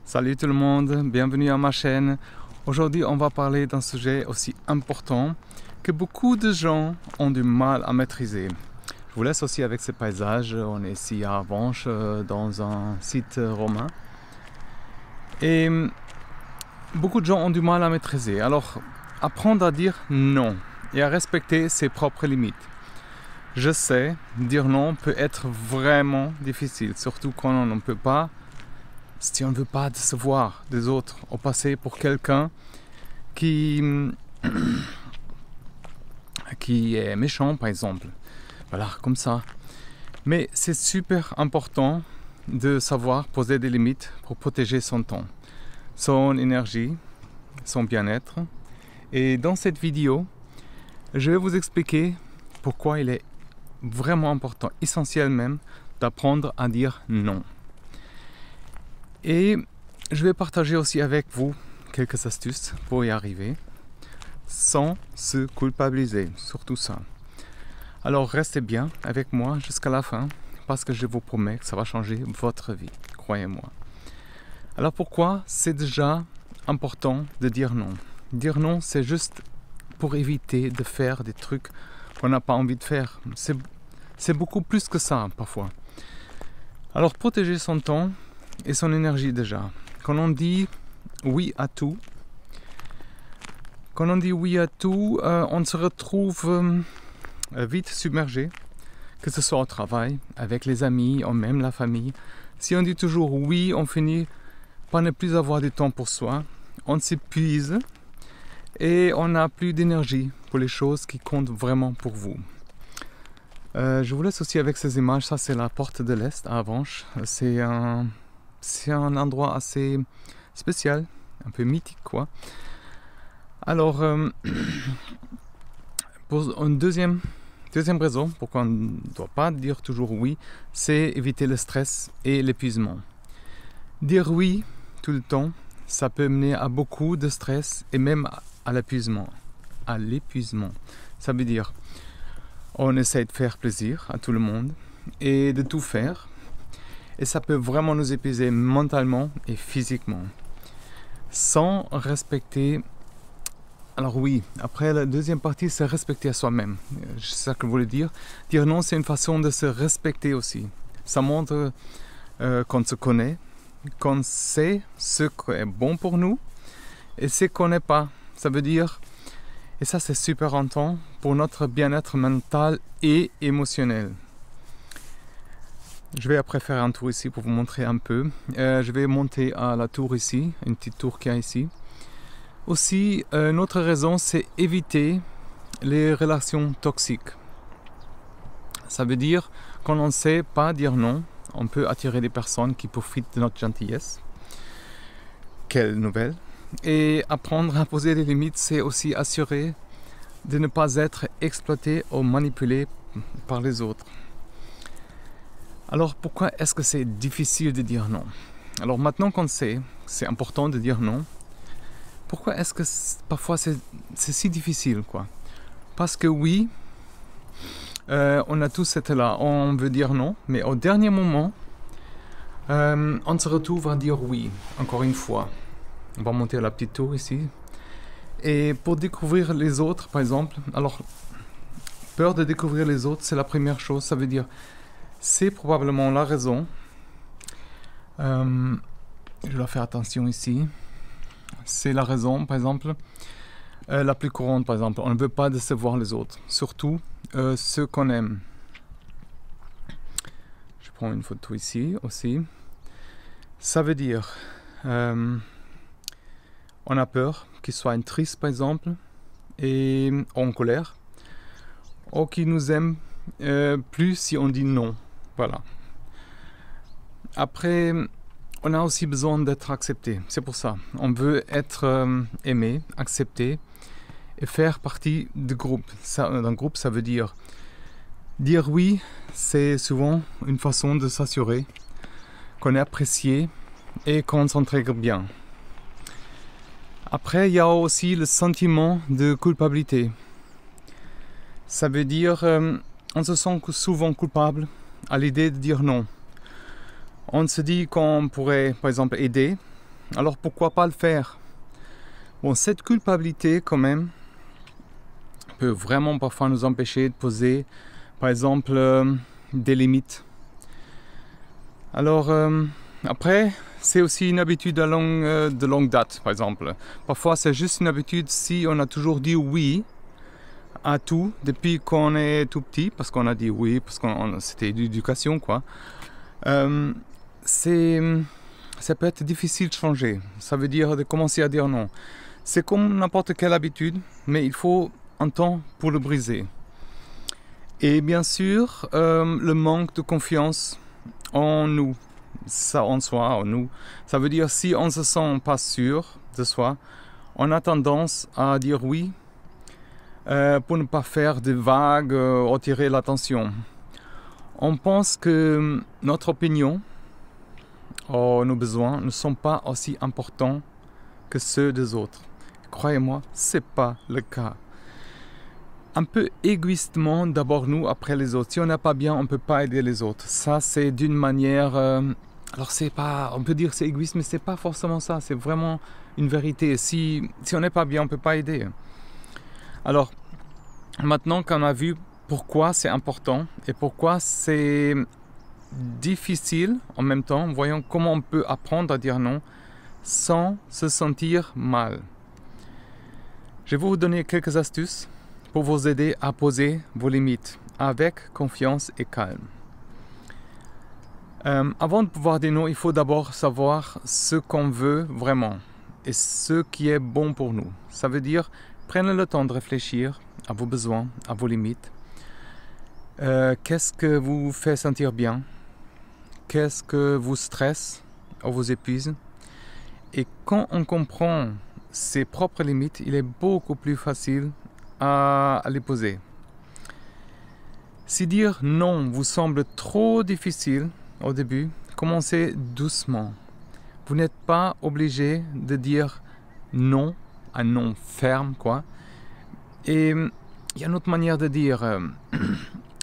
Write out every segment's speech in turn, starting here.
Salut tout le monde, bienvenue à ma chaîne. Aujourd'hui, on va parler d'un sujet aussi important que beaucoup de gens ont du mal à maîtriser. Je vous laisse aussi avec ce paysage. On est ici à Avenches, dans un site romain. Et beaucoup de gens ont du mal à maîtriser. Alors, apprendre à dire non et à respecter ses propres limites. Je sais, dire non peut être vraiment difficile, surtout quand on ne peut pas, si on ne veut pas décevoir des autres, ou passer pour quelqu'un qui est méchant, par exemple. Voilà, comme ça. Mais c'est super important de savoir poser des limites pour protéger son temps, son énergie, son bien-être. Et dans cette vidéo, je vais vous expliquer pourquoi il est vraiment important, essentiel même, d'apprendre à dire non. Et je vais partager aussi avec vous quelques astuces pour y arriver, sans se culpabiliser, surtout ça. Alors restez bien avec moi jusqu'à la fin, parce que je vous promets que ça va changer votre vie, croyez-moi. Alors pourquoi c'est déjà important de dire non? Dire non, c'est juste pour éviter de faire des trucs qu'on n'a pas envie de faire. C'est beaucoup plus que ça, parfois. Alors, protéger son temps et son énergie déjà. Quand on dit oui à tout, on se retrouve vite submergé, que ce soit au travail, avec les amis, ou même la famille. Si on dit toujours oui, on finit par ne plus avoir du temps pour soi, on s'épuise et on n'a plus d'énergie pour les choses qui comptent vraiment pour vous. Je vous laisse aussi avec ces images. Ça, c'est la porte de l'Est à Avenches. C'est un endroit assez spécial, un peu mythique, quoi. Alors, pour une deuxième raison pourquoi on ne doit pas dire toujours oui, c'est éviter le stress et l'épuisement. Dire oui tout le temps, ça peut mener à beaucoup de stress et même à l'épuisement. Ça veut dire on essaie de faire plaisir à tout le monde et de tout faire. Et ça peut vraiment nous épuiser mentalement et physiquement. Sans respecter... Alors oui, après la deuxième partie, c'est respecter à soi-même. C'est ça que je voulais dire. Dire non, c'est une façon de se respecter aussi. Ça montre qu'on se connaît, qu'on sait ce qui est bon pour nous et ce qu'on n'est pas. Ça veut dire... Et ça, c'est super important pour notre bien-être mental et émotionnel. Je vais après faire un tour ici pour vous montrer un peu. Je vais monter à la tour ici, une petite tour qu'il y a ici. Aussi, une autre raison, c'est éviter les relations toxiques. Ça veut dire qu'on ne sait pas dire non, on peut attirer des personnes qui profitent de notre gentillesse. Quelle nouvelle! Et apprendre à poser des limites, c'est aussi assurer de ne pas être exploité ou manipulé par les autres. Alors pourquoi est-ce que c'est difficile de dire non? Alors maintenant qu'on sait, c'est important de dire non. Pourquoi est-ce que parfois c'est si difficile, quoi? Parce que oui, on a tous été là, on veut dire non, mais au dernier moment, on se retrouve à dire oui, encore une fois. On va monter à la petite tour ici. Et pour découvrir les autres, par exemple, alors, peur de découvrir les autres, c'est la première chose. Ça veut dire, c'est probablement la raison. Je dois faire attention ici. C'est la raison, par exemple, la plus courante, par exemple. On ne veut pas décevoir les autres, surtout ceux qu'on aime. Je prends une photo ici aussi. Ça veut dire... on a peur qu'ils soient tristes, par exemple, et en colère, ou qu'ils nous aiment plus si on dit non. Voilà. Après, on a aussi besoin d'être accepté. C'est pour ça. On veut être aimé, accepté, et faire partie du groupe. D'un groupe, ça veut dire oui, c'est souvent une façon de s'assurer qu'on est apprécié et qu'on s'intègre bien. Après, il y a aussi le sentiment de culpabilité. Ça veut dire on se sent souvent coupable à l'idée de dire non. On se dit qu'on pourrait, par exemple, aider Alors pourquoi pas le faire? Bon, cette culpabilité quand même peut vraiment parfois nous empêcher de poser, par exemple, des limites. Alors après, c'est aussi une habitude de longue date, par exemple. Parfois, c'est juste une habitude si on a toujours dit oui à tout depuis qu'on est tout petit, parce qu'on a dit oui, parce que c'était l'éducation, quoi. Ça peut être difficile de changer. Ça veut dire de commencer à dire non. C'est comme n'importe quelle habitude, mais il faut un temps pour le briser. Et bien sûr, le manque de confiance en nous, ça en soi, en nous. Ça veut dire si on ne se sent pas sûr de soi, on a tendance à dire oui pour ne pas faire de vagues, attirer l'attention. On pense que notre opinion ou nos besoins ne sont pas aussi importants que ceux des autres. Croyez-moi, ce n'est pas le cas. Un peu égoïstement, d'abord nous, après les autres. Si on n'a pas bien, on ne peut pas aider les autres. Ça, c'est d'une manière... alors, c'est pas... On peut dire que c'est égoïste, mais ce n'est pas forcément ça. C'est vraiment une vérité. Si on n'est pas bien, on ne peut pas aider. Alors, maintenant qu'on a vu pourquoi c'est important et pourquoi c'est difficile en même temps, voyons comment on peut apprendre à dire non sans se sentir mal. Je vais vous donner quelques astuces pour vous aider à poser vos limites avec confiance et calme. Avant de pouvoir dire non, il faut d'abord savoir ce qu'on veut vraiment et ce qui est bon pour nous. Ça veut dire, prenez le temps de réfléchir à vos besoins, à vos limites. Qu'est-ce que vous fait sentir bien? Qu'est-ce que vous stresse ou vous épuise? Et quand on comprend ses propres limites, il est beaucoup plus facile à les poser. Si dire non vous semble trop difficile au début, commencez doucement. Vous n'êtes pas obligé de dire non, un non ferme, quoi. Et il y a une autre manière de dire.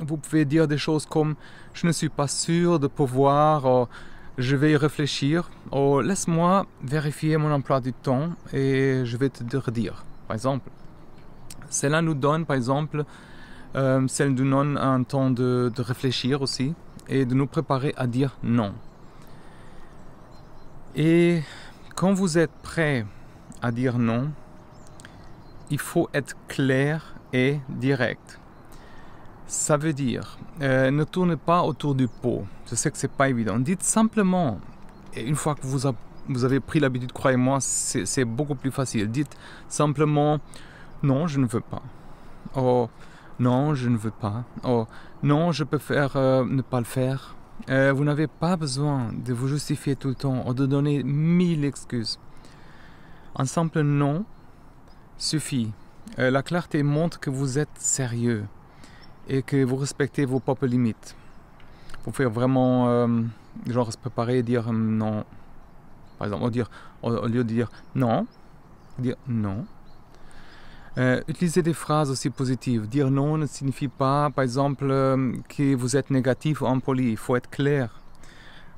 Vous pouvez dire des choses comme « je ne suis pas sûr de pouvoir » ou « je vais y réfléchir » ou « laisse-moi vérifier mon emploi du temps et je vais te redire » par exemple. Cela nous donne, par exemple, cela nous donne un temps de réfléchir aussi et de nous préparer à dire non. Et quand vous êtes prêt à dire non, il faut être clair et direct. Ça veut dire, ne tournez pas autour du pot. Je sais que c'est pas évident. Dites simplement, et une fois que vous avez pris l'habitude, croyez-moi, c'est beaucoup plus facile. Dites simplement, non, je ne veux pas. Oh, non, je ne veux pas. Oh, non, je préfère ne pas le faire. Vous n'avez pas besoin de vous justifier tout le temps ou de donner 1000 excuses. Un simple non suffit. La clarté montre que vous êtes sérieux et que vous respectez vos propres limites. Vous pouvez vraiment genre se préparer et dire non. Par exemple, au lieu de dire non, dire non. Utilisez des phrases aussi positives. Dire non ne signifie pas, par exemple, que vous êtes négatif ou impoli. Il faut être clair.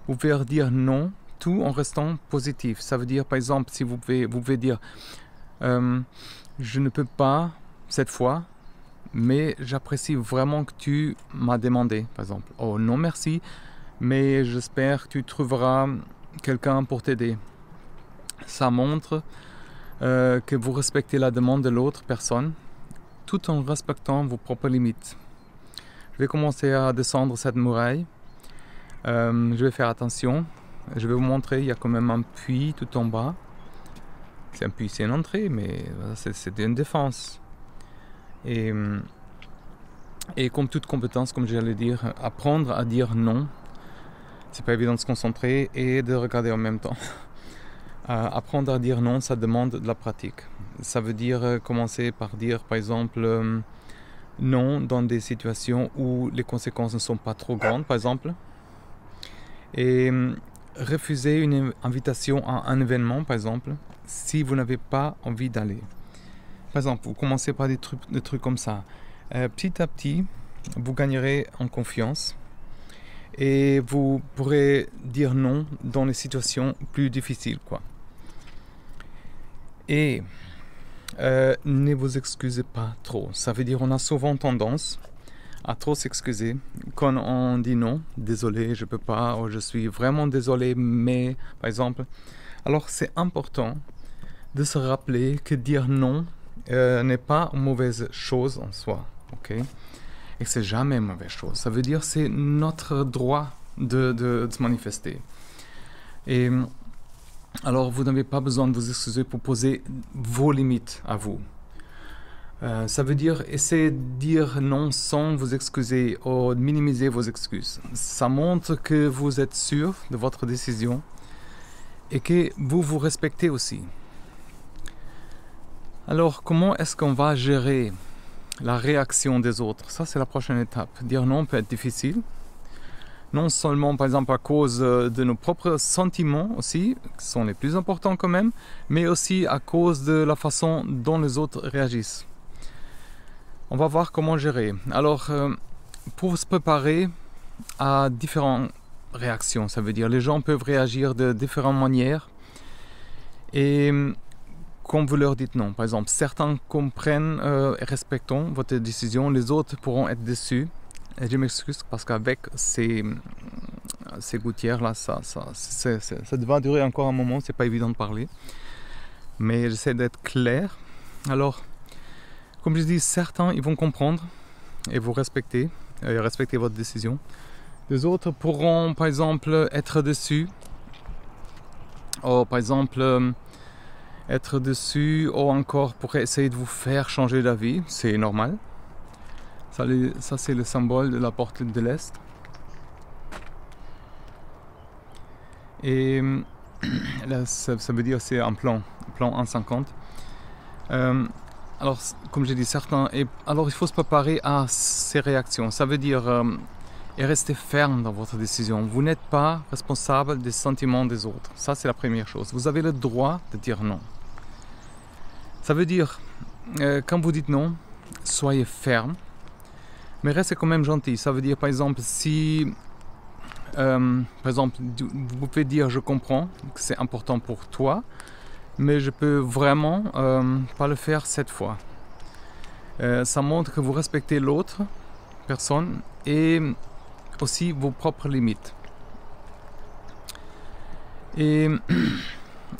Vous pouvez dire non tout en restant positif. Ça veut dire, par exemple, si vous pouvez dire je ne peux pas cette fois, mais j'apprécie vraiment que tu m'as demandé, par exemple. Oh non merci, mais j'espère que tu trouveras quelqu'un pour t'aider. Ça montre que vous respectez la demande de l'autre personne, tout en respectant vos propres limites. Je vais commencer à descendre cette muraille. Je vais faire attention. Je vais vous montrer, il y a quand même un puits tout en bas. C'est un puits, c'est une entrée, mais c'est une défense. Et comme toute compétence, comme j'allais dire, apprendre à dire non, c'est pas évident de se concentrer et de regarder en même temps. Apprendre à dire non, ça demande de la pratique. Ça veut dire commencer par dire, par exemple, non dans des situations où les conséquences ne sont pas trop grandes, par exemple. Et refuser une invitation à un événement, par exemple, si vous n'avez pas envie d'aller. Par exemple, vous commencez par des trucs comme ça. Petit à petit, vous gagnerez en confiance et vous pourrez dire non dans les situations plus difficiles, quoi. Et ne vous excusez pas trop. Ça veut dire on a souvent tendance à trop s'excuser quand on dit non, désolé, je peux pas, ou je suis vraiment désolé, mais par exemple. Alors c'est important de se rappeler que dire non n'est pas une mauvaise chose en soi, ok? Et que c'est jamais une mauvaise chose. Ça veut dire c'est notre droit de se manifester. Et alors vous n'avez pas besoin de vous excuser pour poser vos limites à vous. Ça veut dire essayer de dire non sans vous excuser ou de minimiser vos excuses. Ça montre que vous êtes sûr de votre décision et que vous vous respectez aussi. Alors, comment est-ce qu'on va gérer la réaction des autres? Ça, c'est la prochaine étape. Dire non peut être difficile. Non seulement, par exemple, à cause de nos propres sentiments aussi, qui sont les plus importants quand même, mais aussi à cause de la façon dont les autres réagissent. On va voir comment gérer. Alors, pour se préparer à différentes réactions, ça veut dire les gens peuvent réagir de différentes manières. Et quand vous leur dites non, par exemple, certains comprennent et respectent votre décision, les autres pourront être déçus. Et je m'excuse parce qu'avec ces gouttières-là, ça va durer encore un moment, c'est pas évident de parler. Mais j'essaie d'être clair. Alors, comme je dis, certains ils vont comprendre et vous respecter, respecter votre décision. Les autres pourront par exemple être déçus, ou par exemple être déçus, ou encore pour essayer de vous faire changer d'avis, c'est normal. Ça c'est le symbole de la porte de l'Est. Et là, ça veut dire c'est un plan 1,50. Alors, comme j'ai dit, certains... alors, il faut se préparer à ces réactions. Ça veut dire et rester ferme dans votre décision. Vous n'êtes pas responsable des sentiments des autres. Ça, c'est la première chose. Vous avez le droit de dire non. Ça veut dire, quand vous dites non, soyez ferme, mais restez quand même gentil. Ça veut dire, par exemple, si... par exemple, vous pouvez dire « je comprends que c'est important pour toi », mais je peux vraiment pas le faire cette fois. Ça montre que vous respectez l'autre personne et aussi vos propres limites. Et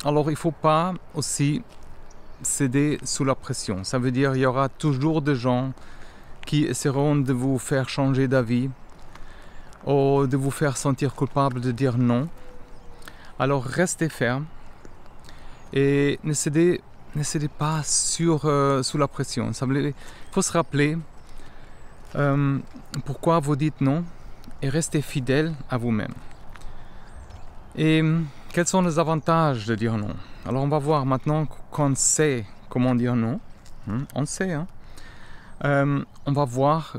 alors il ne faut pas aussi céder sous la pression. Ça veut dire qu'il y aura toujours des gens qui essaieront de vous faire changer d'avis ou de vous faire sentir coupable de dire non. Alors restez ferme. Et ne cédez pas sous la pression. Il faut se rappeler pourquoi vous dites non et restez fidèle à vous-même. Et quels sont les avantages de dire non? Alors on va voir maintenant qu'on sait comment dire non. On sait. On va voir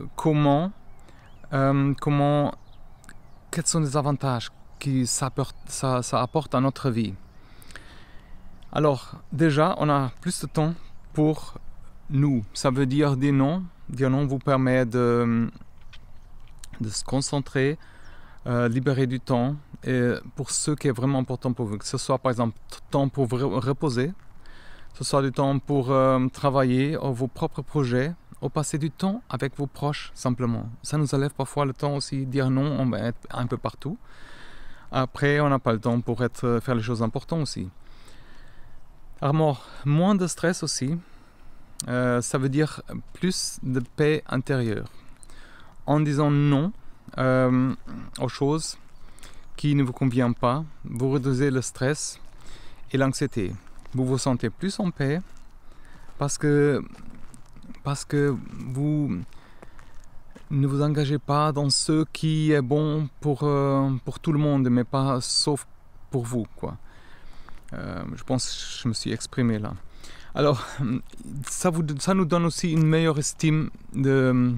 quels sont les avantages que ça apporte à notre vie. Alors, déjà, on a plus de temps pour nous. Ça veut dire dire non. Dire non vous permet de se concentrer, libérer du temps pour ce qui est vraiment important pour vous. Que ce soit, par exemple, temps pour vous reposer, que ce soit du temps pour travailler ou vos propres projets, ou passer du temps avec vos proches, simplement. Ça nous enlève parfois le temps aussi. Dire non, on va être un peu partout. Après, on n'a pas le temps pour faire les choses importantes aussi. Alors, moins de stress aussi, ça veut dire plus de paix intérieure. En disant non aux choses qui ne vous conviennent pas, vous réduisez le stress et l'anxiété. Vous vous sentez plus en paix parce que vous ne vous engagez pas dans ce qui est bon pour tout le monde, mais pas sauf pour vous, quoi. Je pense que je me suis exprimé là. Alors, ça nous donne aussi une meilleure estime de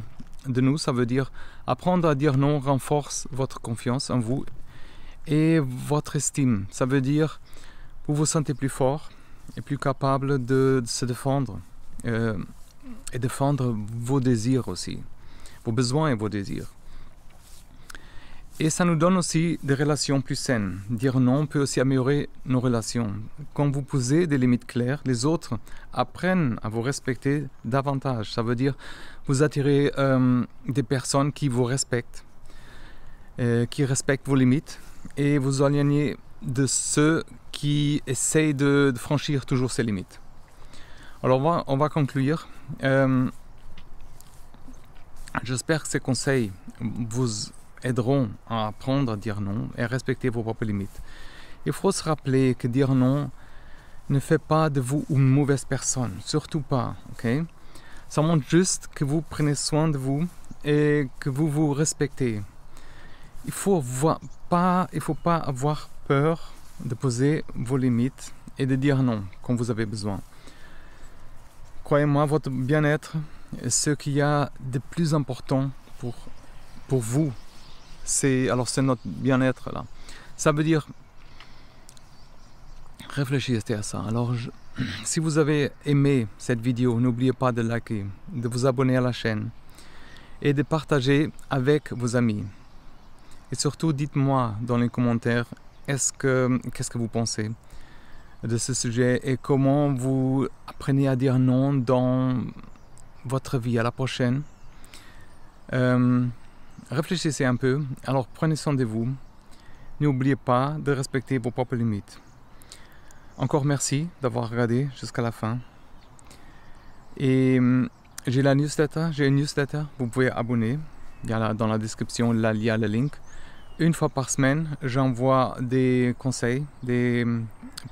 nous. Ça veut dire apprendre à dire non renforce votre confiance en vous et votre estime. Ça veut dire vous vous sentez plus fort et plus capable de se défendre et défendre vos désirs aussi, vos besoins et vos désirs. Et ça nous donne aussi des relations plus saines. Dire non peut aussi améliorer nos relations. Quand vous posez des limites claires, les autres apprennent à vous respecter davantage. Ça veut dire vous attirez des personnes qui vous respectent, qui respectent vos limites, et vous éloignez de ceux qui essayent de franchir toujours ces limites. Alors on va conclure. J'espère que ces conseils vous aideront à apprendre à dire non et à respecter vos propres limites. Il faut se rappeler que dire non ne fait pas de vous une mauvaise personne, surtout pas, ok? Ça montre juste que vous prenez soin de vous et que vous vous respectez. Il faut pas avoir peur de poser vos limites et de dire non quand vous avez besoin. Croyez-moi, votre bien-être est ce qu'il y a de plus important pour vous. C'est notre bien-être là. Ça veut dire, réfléchissez à ça. Alors, si vous avez aimé cette vidéo, n'oubliez pas de liker, de vous abonner à la chaîne et de partager avec vos amis. Et surtout, dites-moi dans les commentaires qu'est-ce que vous pensez de ce sujet et comment vous apprenez à dire non dans votre vie. À la prochaine. Réfléchissez un peu, alors prenez soin de vous. N'oubliez pas de respecter vos propres limites. Encore merci d'avoir regardé jusqu'à la fin. Et j'ai une newsletter, vous pouvez abonner. Il y a dans la description, il y a le link. Une fois par semaine, j'envoie des conseils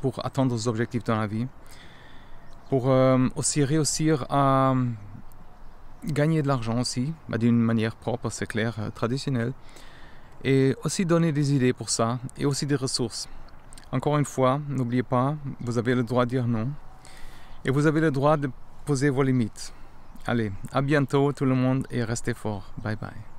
pour atteindre vos objectifs dans la vie. Pour aussi réussir à gagner de l'argent aussi, d'une manière propre, c'est clair, traditionnelle. Et aussi donner des idées pour ça, et aussi des ressources. Encore une fois, n'oubliez pas, vous avez le droit de dire non. Et vous avez le droit de poser vos limites. Allez, à bientôt tout le monde et restez fort. Bye bye.